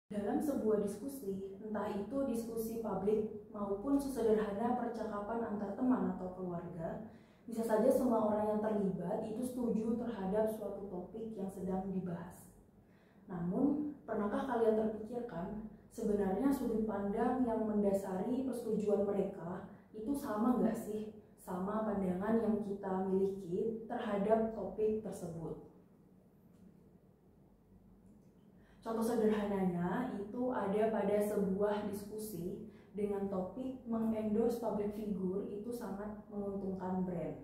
Dalam sebuah diskusi, entah itu diskusi publik maupun sesederhana percakapan antar teman atau keluarga, bisa saja semua orang yang terlibat itu setuju terhadap suatu topik yang sedang dibahas. Namun, pernahkah kalian terpikirkan sebenarnya sudut pandang yang mendasari persetujuan mereka itu sama nggak sih sama pandangan yang kita miliki terhadap topik tersebut? Contoh sederhananya itu ada pada sebuah diskusi dengan topik mengendorse public figure itu sangat menguntungkan brand.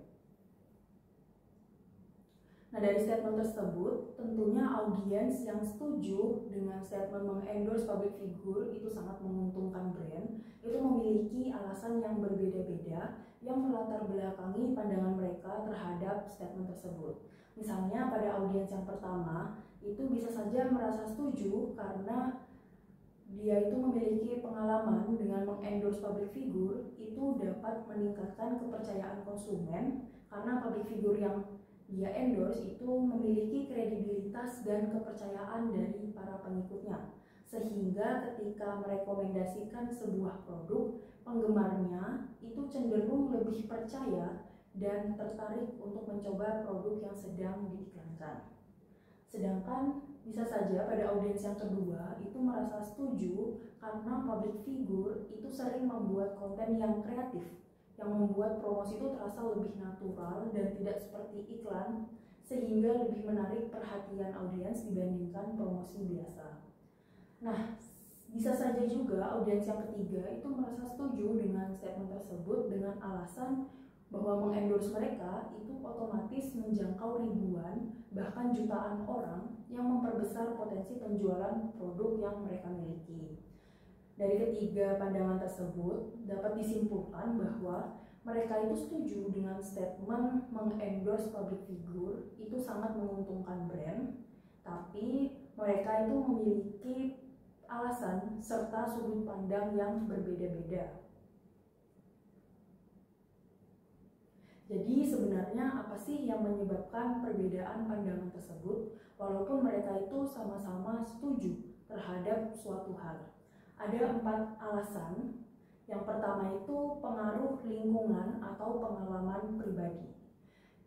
Nah, dari statement tersebut, tentunya audiens yang setuju dengan statement mengendorse public figure itu sangat menguntungkan brand, itu memiliki alasan yang berbeda-beda yang melatar belakangi pandangan mereka terhadap statement tersebut. Misalnya pada audiens yang pertama, itu bisa saja merasa setuju karena dia itu memiliki pengalaman dengan mengendorse public figure itu dapat meningkatkan kepercayaan konsumen karena public figure yang dia endorse itu memiliki kredibilitas dan kepercayaan dari para pengikutnya, sehingga ketika merekomendasikan sebuah produk, penggemarnya itu cenderung lebih percaya dan tertarik untuk mencoba produk yang sedang diiklankan. Sedangkan bisa saja pada audiens yang kedua itu merasa setuju karena public figure itu sering membuat konten yang kreatif, yang membuat promosi itu terasa lebih natural dan tidak seperti iklan, sehingga lebih menarik perhatian audiens dibandingkan promosi biasa. Nah, bisa saja juga audiens yang ketiga itu merasa setuju dengan statement tersebut dengan alasan bahwa mengendorse mereka itu otomatis menjangkau ribuan bahkan jutaan orang yang memperbesar potensi penjualan produk yang mereka miliki. Dari ketiga pandangan tersebut dapat disimpulkan bahwa mereka itu setuju dengan statement mengendorse public figure itu sangat menguntungkan brand, tapi mereka itu memiliki alasan serta sudut pandang yang berbeda-beda. Jadi sebenarnya apa sih yang menyebabkan perbedaan pandangan tersebut walaupun mereka itu sama-sama setuju terhadap suatu hal? Ada 4 alasan. Yang pertama itu pengaruh lingkungan atau pengalaman pribadi.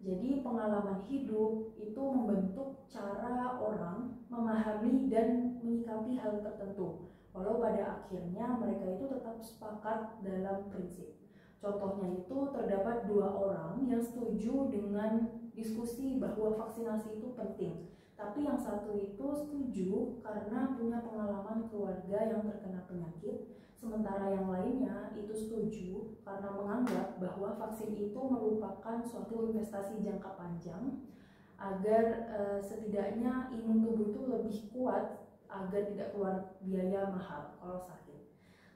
Jadi pengalaman hidup itu membentuk cara orang memahami dan menyikapi hal tertentu, walau pada akhirnya mereka itu tetap sepakat dalam prinsip. Contohnya itu terdapat 2 orang yang setuju dengan diskusi bahwa vaksinasi itu penting, tapi yang satu itu setuju karena punya pengalaman keluarga yang terkena penyakit, sementara yang lainnya itu setuju karena menganggap bahwa vaksin itu merupakan suatu investasi jangka panjang agar setidaknya imun tubuh itu lebih kuat agar tidak keluar biaya mahal kalau sakit.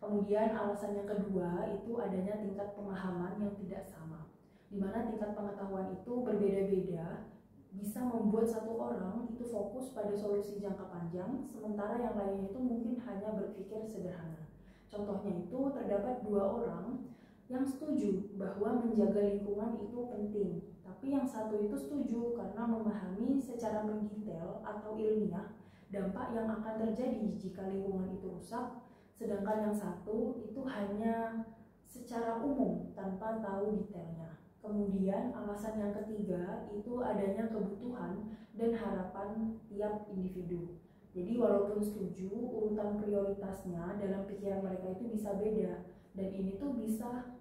Kemudian alasan yang kedua itu adanya tingkat pemahaman yang tidak sama, di mana tingkat pengetahuan itu berbeda-beda, bisa membuat satu orang itu fokus pada solusi jangka panjang, sementara yang lainnya itu mungkin hanya berpikir sederhana. Contohnya itu terdapat 2 orang yang setuju bahwa menjaga lingkungan itu penting, tapi yang satu itu setuju karena memahami secara mendetail atau ilmiah dampak yang akan terjadi jika lingkungan itu rusak, sedangkan yang satu itu hanya secara umum tanpa tahu detailnya. Kemudian alasan yang ketiga itu adanya kebutuhan dan harapan tiap individu. Jadi walaupun setuju, urutan prioritasnya dalam pikiran mereka itu bisa beda, dan ini tuh bisa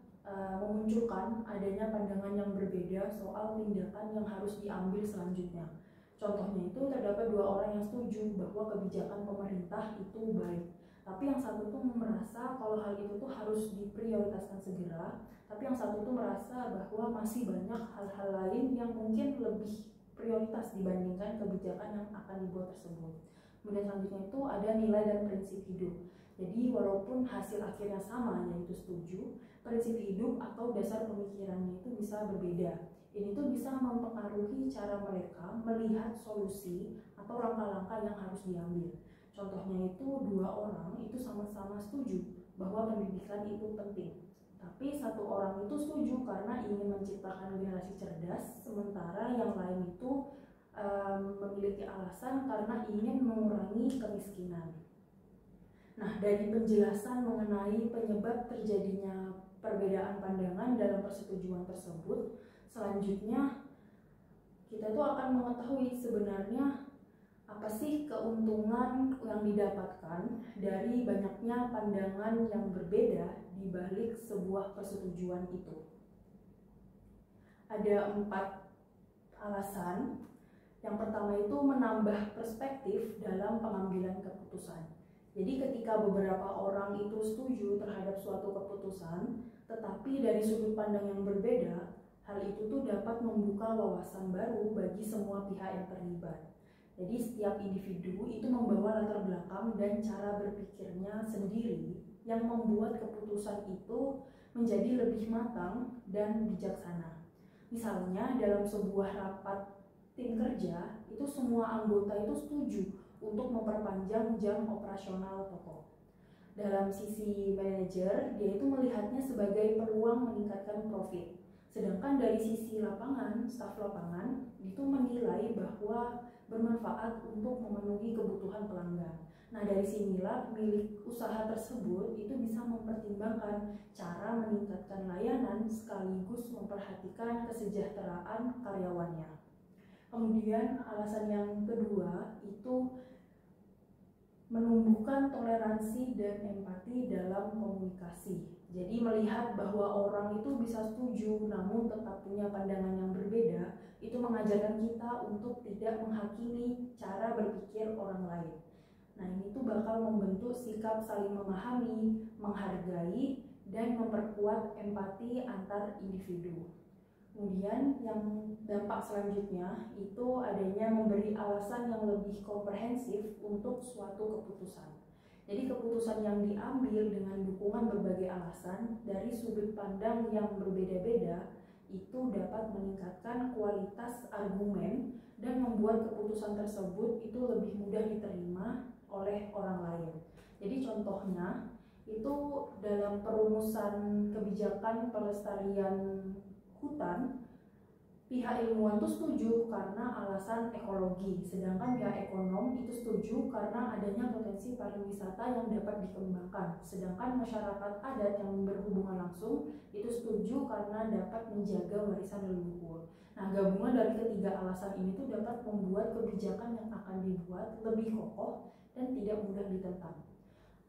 memunculkan adanya pandangan yang berbeda soal tindakan yang harus diambil selanjutnya. Contohnya itu terdapat 2 orang yang setuju bahwa kebijakan pemerintah itu baik, tapi yang satu tuh merasa kalau hal itu tuh harus diprioritaskan segera, tapi yang satu tuh merasa bahwa masih banyak hal-hal lain yang mungkin lebih prioritas dibandingkan kebijakan yang akan dibuat tersebut. Kemudian selanjutnya itu ada nilai dan prinsip hidup. Jadi walaupun hasil akhirnya sama, yaitu setuju, prinsip hidup atau dasar pemikirannya itu bisa berbeda. Ini tuh bisa mempengaruhi cara mereka melihat solusi atau langkah-langkah yang harus diambil. Contohnya itu 2 orang itu sama-sama setuju bahwa pendidikan itu penting, tapi satu orang itu setuju karena ingin menciptakan generasi cerdas, sementara yang lain itu memiliki alasan karena ingin mengurangi kemiskinan. dari penjelasan mengenai penyebab terjadinya perbedaan pandangan dalam persetujuan tersebut, selanjutnya kita tuh akan mengetahui sebenarnya apa sih keuntungan yang didapatkan dari banyaknya pandangan yang berbeda di balik sebuah persetujuan itu. Ada 4 alasan. Yang pertama itu menambah perspektif dalam pengambilan keputusan. Jadi ketika beberapa orang itu setuju terhadap suatu keputusan, tetapi dari sudut pandang yang berbeda, hal itu tuh dapat membuka wawasan baru bagi semua pihak yang terlibat. Jadi setiap individu itu membawa latar belakang dan cara berpikirnya sendiri yang membuat keputusan itu menjadi lebih matang dan bijaksana. Misalnya dalam sebuah rapat tim kerja, itu semua anggota itu setuju untuk memperpanjang jam operasional toko. Dalam sisi manajer, dia itu melihatnya sebagai peluang meningkatkan profit. Sedangkan dari sisi lapangan, staf lapangan itu menilai bahwa bermanfaat untuk memenuhi kebutuhan pelanggan. Nah, dari sinilah pemilik usaha tersebut itu bisa mempertimbangkan cara meningkatkan layanan sekaligus memperhatikan kesejahteraan karyawannya. Kemudian alasan yang kedua itu menumbuhkan toleransi dan empati dalam komunikasi. Jadi melihat bahwa orang itu bisa setuju namun tetap punya pandangan yang berbeda, itu mengajarkan kita untuk tidak menghakimi cara berpikir orang lain. Nah, ini tuh bakal membentuk sikap saling memahami, menghargai, dan memperkuat empati antar individu. Kemudian yang dampak selanjutnya itu adanya memberi alasan yang lebih komprehensif untuk suatu keputusan. Jadi keputusan yang diambil dengan dukungan berbagai alasan dari sudut pandang yang berbeda-beda itu dapat meningkatkan kualitas argumen dan membuat keputusan tersebut itu lebih mudah diterima oleh orang lain. Jadi contohnya itu dalam perumusan kebijakan pelestarian hutan, pihak ilmuwan itu setuju karena alasan ekologi, sedangkan pihak ekonom itu setuju karena adanya potensi pariwisata yang dapat dikembangkan, sedangkan masyarakat adat yang berhubungan langsung itu setuju karena dapat menjaga warisan leluhur. Nah, gabungan dari ketiga alasan ini tuh dapat membuat kebijakan yang akan dibuat lebih kokoh dan tidak mudah ditentang.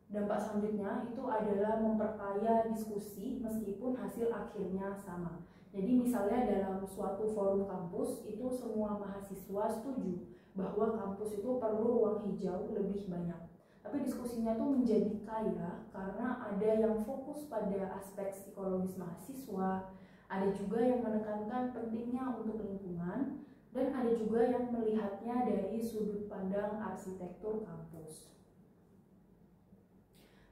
Dampak selanjutnya itu adalah memperkaya diskusi meskipun hasil akhirnya sama. Jadi misalnya dalam suatu forum kampus itu semua mahasiswa setuju bahwa kampus itu perlu ruang hijau lebih banyak. Tapi diskusinya tuh menjadi kaya karena ada yang fokus pada aspek psikologis mahasiswa, ada juga yang menekankan pentingnya untuk lingkungan, dan ada juga yang melihatnya dari sudut pandang arsitektur kampus.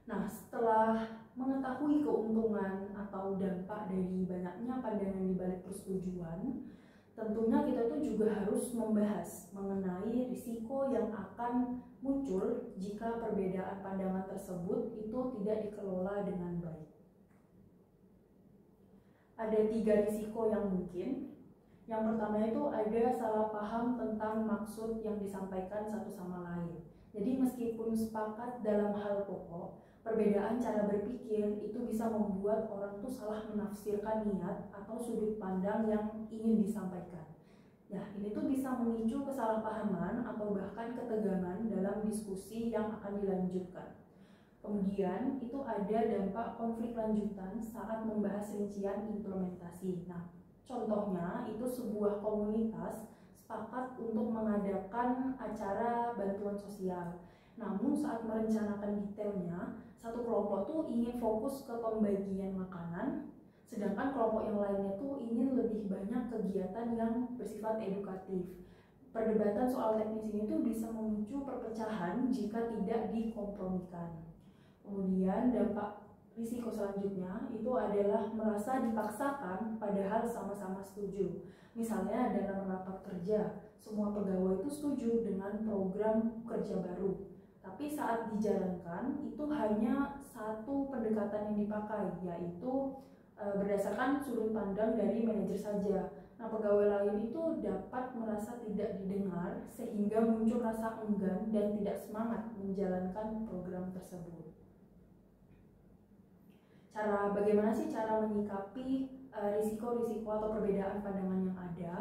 Nah, setelah mengetahui keuntungan atau dampak dari banyaknya pandangan di balik persetujuan, tentunya kita tuh juga harus membahas mengenai risiko yang akan muncul jika perbedaan pandangan tersebut itu tidak dikelola dengan baik. Ada 3 risiko yang mungkin. Yang pertama itu ada salah paham tentang maksud yang disampaikan satu sama lain. Jadi meskipun sepakat dalam hal pokok, perbedaan cara berpikir itu bisa membuat orang tuh salah menafsirkan niat atau sudut pandang yang ingin disampaikan. Ya, ini tuh bisa memicu kesalahpahaman atau bahkan ketegangan dalam diskusi yang akan dilanjutkan. Kemudian itu ada dampak konflik lanjutan saat membahas rincian implementasi. Nah, contohnya itu sebuah komunitas sepakat untuk mengadakan acara bantuan sosial. Namun saat merencanakan detailnya, satu kelompok tuh ingin fokus ke pembagian makanan, sedangkan kelompok yang lainnya tuh ingin lebih banyak kegiatan yang bersifat edukatif. Perdebatan soal teknis ini tuh bisa memicu perpecahan jika tidak dikompromikan. Kemudian dampak risiko selanjutnya itu adalah merasa dipaksakan padahal sama-sama setuju. Misalnya dalam rapat kerja, semua pegawai itu setuju dengan program kerja baru. Tapi saat dijalankan itu hanya satu pendekatan yang dipakai, yaitu berdasarkan sudut pandang dari manajer saja. Nah, pegawai lain itu dapat merasa tidak didengar sehingga muncul rasa enggan dan tidak semangat menjalankan program tersebut. Bagaimana sih cara menyikapi risiko-risiko atau perbedaan pandangan yang ada?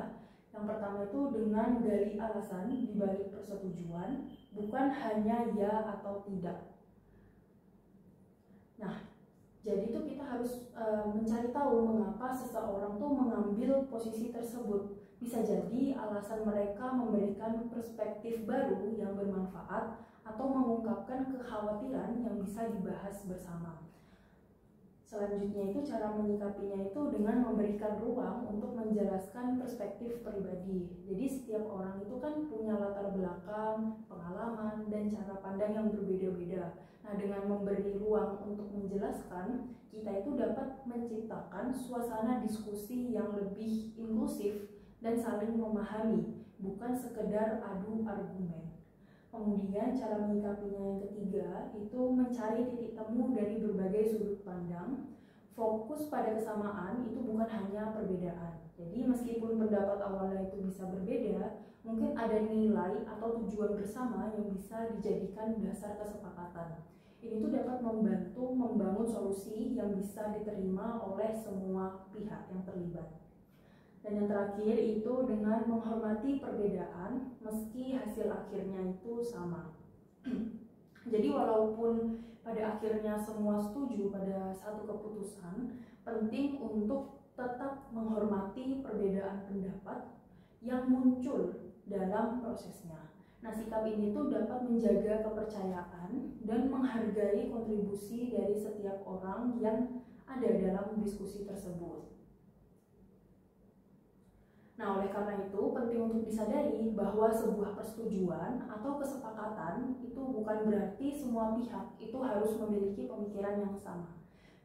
Yang pertama itu dengan gali alasan di balik persetujuan, bukan hanya ya atau tidak. Nah, jadi itu kita harus mencari tahu mengapa seseorang tuh mengambil posisi tersebut. Bisa jadi alasan mereka memberikan perspektif baru yang bermanfaat atau mengungkapkan kekhawatiran yang bisa dibahas bersama. Selanjutnya itu cara menyikapinya itu dengan memberikan ruang untuk menjelaskan perspektif pribadi. Jadi setiap orang itu kan punya latar belakang, pengalaman, dan cara pandang yang berbeda-beda. Nah, dengan memberi ruang untuk menjelaskan, kita itu dapat menciptakan suasana diskusi yang lebih inklusif dan saling memahami, bukan sekedar adu argumen. Kemudian cara menyikapinya yang ketiga itu mencari titik temu dari berbagai sudut pandang. Fokus pada kesamaan itu bukan hanya perbedaan. Jadi meskipun pendapat awalnya itu bisa berbeda, mungkin ada nilai atau tujuan bersama yang bisa dijadikan dasar kesepakatan. Ini tuh dapat membantu membangun solusi yang bisa diterima oleh semua pihak yang terlibat. Dan yang terakhir itu dengan menghormati perbedaan meski hasil akhirnya itu sama. Jadi walaupun pada akhirnya semua setuju pada satu keputusan, penting untuk tetap menghormati perbedaan pendapat yang muncul dalam prosesnya. Nah, sikap ini tuh dapat menjaga kepercayaan dan menghargai kontribusi dari setiap orang yang ada dalam diskusi tersebut. Nah, oleh karena itu penting untuk disadari bahwa sebuah persetujuan atau kesepakatan itu bukan berarti semua pihak itu harus memiliki pemikiran yang sama.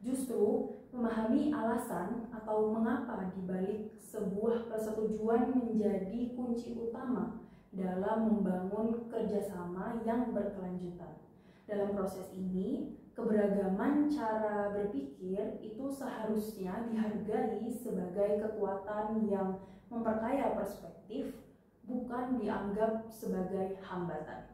Justru memahami alasan atau mengapa dibalik sebuah persetujuan menjadi kunci utama dalam membangun kerjasama yang berkelanjutan. Dalam proses ini, keberagaman cara berpikir itu seharusnya dihargai sebagai kekuatan yang memperkaya perspektif, bukan dianggap sebagai hambatan.